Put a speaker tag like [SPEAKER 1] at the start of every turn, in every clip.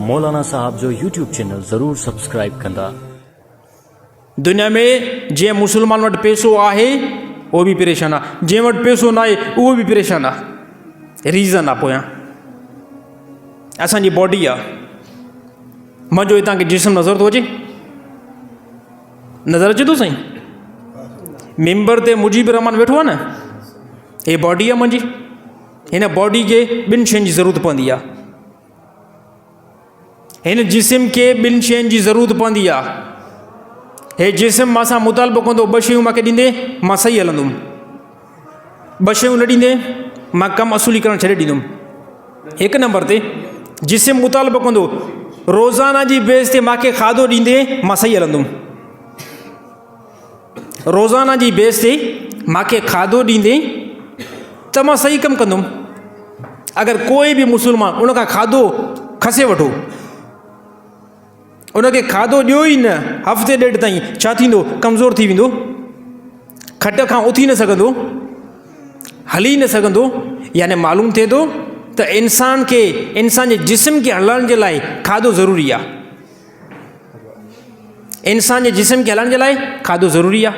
[SPEAKER 1] मौलाना साहब जो YouTube channel ज़रूर subscribe कंदा।
[SPEAKER 2] दुनिया में जे मुसलमान वटि पैसो आहे उहो बि परेशान आहे, जंहिं वटि पैसो न आहे उहो बि परेशान आहे। रीज़न आहे पोयां असांजी बॉडी आहे। मुंहिंजो हितां खे जिस्म नज़र थो अचे, नज़र अचे थो साईं? मेंबर ते मुजीब रहमान वेठो आहे न, हे बॉडी आहे मुंहिंजी। हिन बॉडी खे ॿिनि शयुनि जी ज़रूरत पवंदी आहे। हिन जिस्म खे ॿिनि शयुनि जी ज़रूरत पवंदी आहे। हे जिस्म मां सां मुतालबो कंदो, ॿ शयूं मूंखे ॾींदे मां सही हलंदुमि, ॿ शयूं न ॾींदे मां कमु असुली करणु छॾे ॾींदुमि। हिकु नंबर ते जिस्म मुतालबो कंदो, रोज़ाना जी बेस ते मूंखे खाधो ॾींदे मां सही हलंदुमि। रोज़ाना जी बेस ते मूंखे खाधो ॾींदे त मां सही कमु कंदुमि। अगरि कोई बि मुसलमान उन खां खाधो खसे वठो, उनखे खाधो ॾियो ई न, हफ़्ते ॾेढ ताईं छा थींदो? कमज़ोर थी वेंदो, खट खां उथी न सघंदो, हली न सघंदो। यानी मालूम थिए थो त इंसान खे, इंसान जे जिस्म खे हलाइण जे लाइ खाधो ज़रूरी आहे। इंसान जे जिस्म खे हलाइण जे लाइ खाधो ज़रूरी आहे।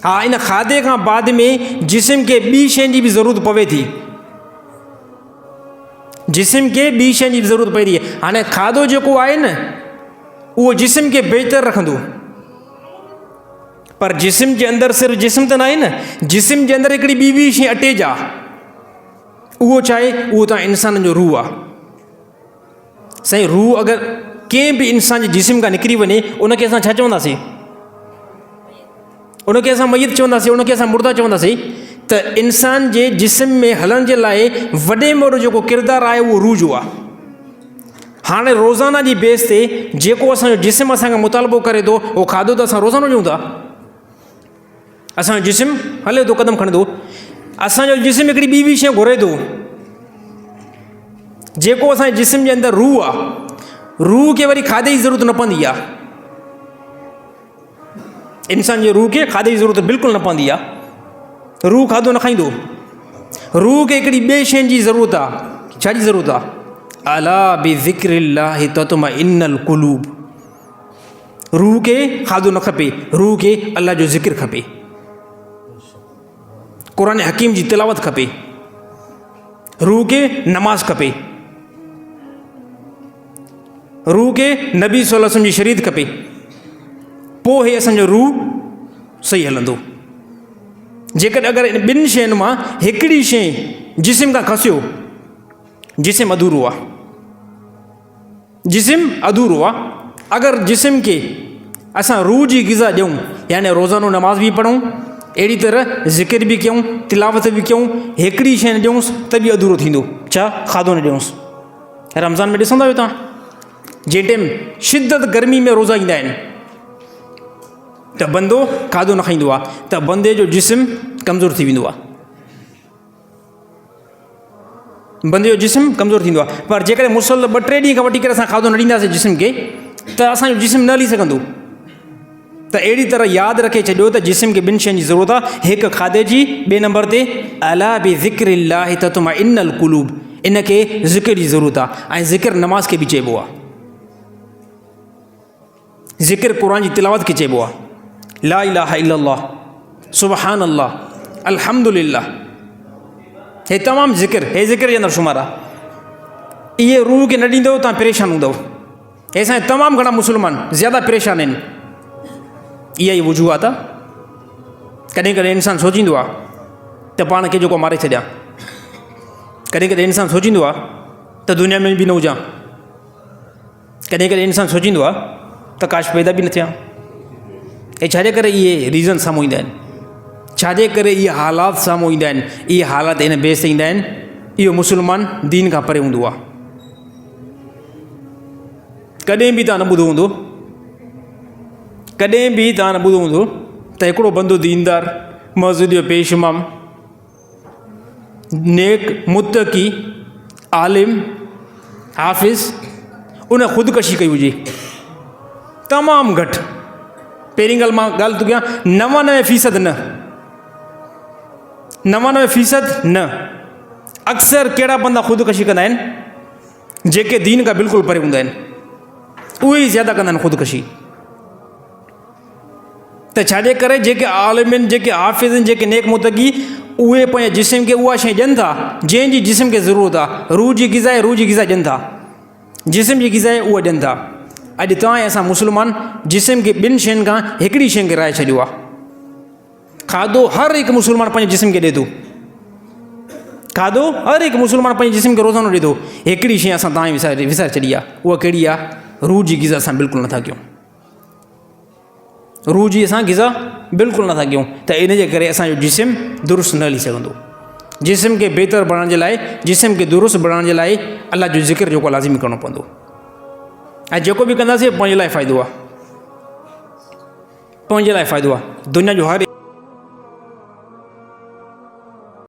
[SPEAKER 2] हा, इन खाधे खां बाद में जिस्म खे ॿी शयुनि जी बि ज़रूरत पवे थी। जिस्म खे ॿी शयुनि जी बि ज़रूरत पए थी। हाणे खाधो जेको आहे न उहो जिस्म खे बहितर रखंदो, पर जिस्म जे अंदरि सिर्फ़ु जिस्म त न आहे न, जिस्म जे अंदरि हिकिड़ी ॿी शइ अटैच आहे। उहो छा आहे? उहो तव्हां इंसान जो रूह आहे। साईं, रूह अगरि कंहिं बि इंसान जे जिस्म खां निकिरी वञे उनखे असां छा चवंदासीं? उनखे असां मयत चवंदासीं, उनखे असां मुर्दा चवंदासीं। त इंसान जे जिस्म में हलण जे लाइ वॾे में वॾो जेको किरदारु आहे उहो रूह जो आहे। हाणे रोज़ाना जी बेस ते जेको असांजो जिस्म असांखे मुतालबो करे थो उहो खाधो त असां रोज़ानो ॾियूं था। असांजो जिस्म हले थो, क़दम खणे थो, असांजो जिस्म हिकिड़ी ॿी बि शइ घुरे थो। जेको असांजे जिस्म जे अंदरि रूह आहे, रूह खे वरी खाधे जी ज़रूरत न पवंदी आहे। इंसान जे रूह खे खाधे जी ज़रूरत बिल्कुलु न पवंदी आहे। रूह खाधो न खाईंदो। रूह खे हिकिड़ी ॿिए शयुनि जी ज़रूरत आहे। छा जी ज़रूरत आहे? अला बिज़िक्रिल्लाहि तत्मइन्नुल क़ुलूब। रूह खे खाधो न खपे, रूह खे अल्लाह जो ज़िक्र खपे, क़ुरान हकीम जी तिलावत खपे, रूह खे नमाज़ खपे, रूह खे नबी सल्लल्लाहु अलैहि वसल्लम जी शरीयत खपे। पोइ हे असांजो रूह सही हलंदो। जेकॾहिं अगरि इन ॿिनि शयुनि मां हिकिड़ी शइ जिस्म खां खसियो, जिस्म अधूरो आहे। जिस्म अधूरो आहे। अगरि जिस्म खे असां रूह जी ग़िज़ा ॾियूं, यानी रोज़ानो नमाज़ बि पढ़ूं, अहिड़ी तरह ज़िक्र बि कयूं, तिलावत बि कयूं, हिकिड़ी शइ न ॾियूंसि त बि अधूरो थींदो। छा? खाधो न ॾियूंसि। रमज़ान में ॾिसंदा आहियो तव्हां, जंहिं टाइम शिदत गर्मी में रोज़ा ईंदा आहिनि त बंदो खाधो न खाईंदो आहे, त बंदे जो जिस्म कमज़ोर थी वेंदो आहे। बंदे जो जिस्म कमज़ोर थींदो आहे। पर जेकॾहिं मुसल 2-3 ॾींहं खां वठी करे असां खाधो न ॾींदासीं जिस्म खे, त असांजो जिस्म न हली सघंदो। त अहिड़ी तरह यादि रखे छॾियो त जिस्म खे ॿिनि शयुनि जी ज़रूरत आहे। हिकु खाधे जी, ॿिए नंबर ते अला बिज़िक्रिल्लाहि तत्मइन्नुल क़ुलूब, इनखे ज़िक्र जी ज़रूरत आहे। ऐं ज़िक्र नमाज़ खे बि चइबो आहे। ज़िक्र क़ुरान जी तिलावत खे चइबो आहे। ला इलाहा इल्लल्लाह, सुबहान अल्लाह, अल्हम्दुलिल्लाह, हे तमामु ज़िक्र, हे ज़िक्र जे अंदरि शुमार आहे। इहे रूह खे न ॾींदव तव्हां परेशान हूंदव। हे असांजा तमामु घणा मुस्लमान ज़्यादा परेशान आहिनि। इहा ई वजूहात आहे। कॾहिं कॾहिं इंसानु सोचींदो आहे त पाण खे जेको मारे छॾियां, कॾहिं कॾहिं इंसानु सोचींदो आहे त दुनिया में बि न हुजां, कॾहिं कॾहिं इंसानु सोचींदो आहे त काश पैदा बि न थियां। ऐं छाजे करे इहे रीज़न साम्हूं ईंदा आहिनि, छाजे करे इहे हालात साम्हूं ईंदा आहिनि? इहे हालात इन बेस ते ईंदा आहिनि, इहो मुस्लमान दीन खां परे हूंदो आहे। कॾहिं बि तव्हां न ॿुधो हूंदो, कॾहिं बि तव्हां न ॿुधो हूंदो त हिकिड़ो बंदो दीनदार, मस्जिद जो पेश इमाम, नेक, मुत्तकी, आलिम, हाफ़िज़, उन ख़ुदकशी कई हुजे। तमामु घटि। पहिरीं ॻाल्हि थो कयां, 99% न, 99% न। अक्सर कहिड़ा बंदा ख़ुदकशी कंदा आहिनि? जेके दीन खां बिल्कुलु परे हूंदा आहिनि उहे ई ज़्यादा कंदा आहिनि ख़ुदकशी। त छाजे करे जेके आलिम, जेके हाफ़िज़, जेके नेक मुतक़ी, उहे पंहिंजे जिस्म खे उहा शइ ॾियनि था जंहिंजी जिस्म खे ज़रूरत आहे। रूह जी ग़िज़ा ॾियनि था, जिस्म जी ग़िज़ा उहा ॾियनि था। अॼु तव्हां ऐं असां मुस्लमान जिस्म खे ॿिनि शयुनि खां हिकिड़ी शइ खे राहे छॾियो आहे। खाधो हर हिकु मुस्लमान पंहिंजे जिस्म खे ॾिए थो, खाधो हर हिकु मुस्लमान पंहिंजे जिस्म खे रोज़ानो ॾिए थो। हिकिड़ी शइ असां तव्हां विसारे छॾी आहे, उहा कहिड़ी आहे? रूह जी ग़िज़ा असां बिल्कुलु नथा कयूं। रूह जी असां ग़िज़ा बिल्कुलु नथा कयूं, त इन जे करे असांजो जिस्म दुरुस्त न हली सघंदो। जिस्म खे बहितर बणाइण जे लाइ, जिस्म खे दुरुस्त बणाइण जे लाइ अलाह जो ज़िक्र जेको लाज़िमी करिणो पवंदो। ऐं जेको बि कंदासीं पंहिंजे लाइ फ़ाइदो आहे, पंहिंजे लाइ फ़ाइदो आहे। दुनिया जो हर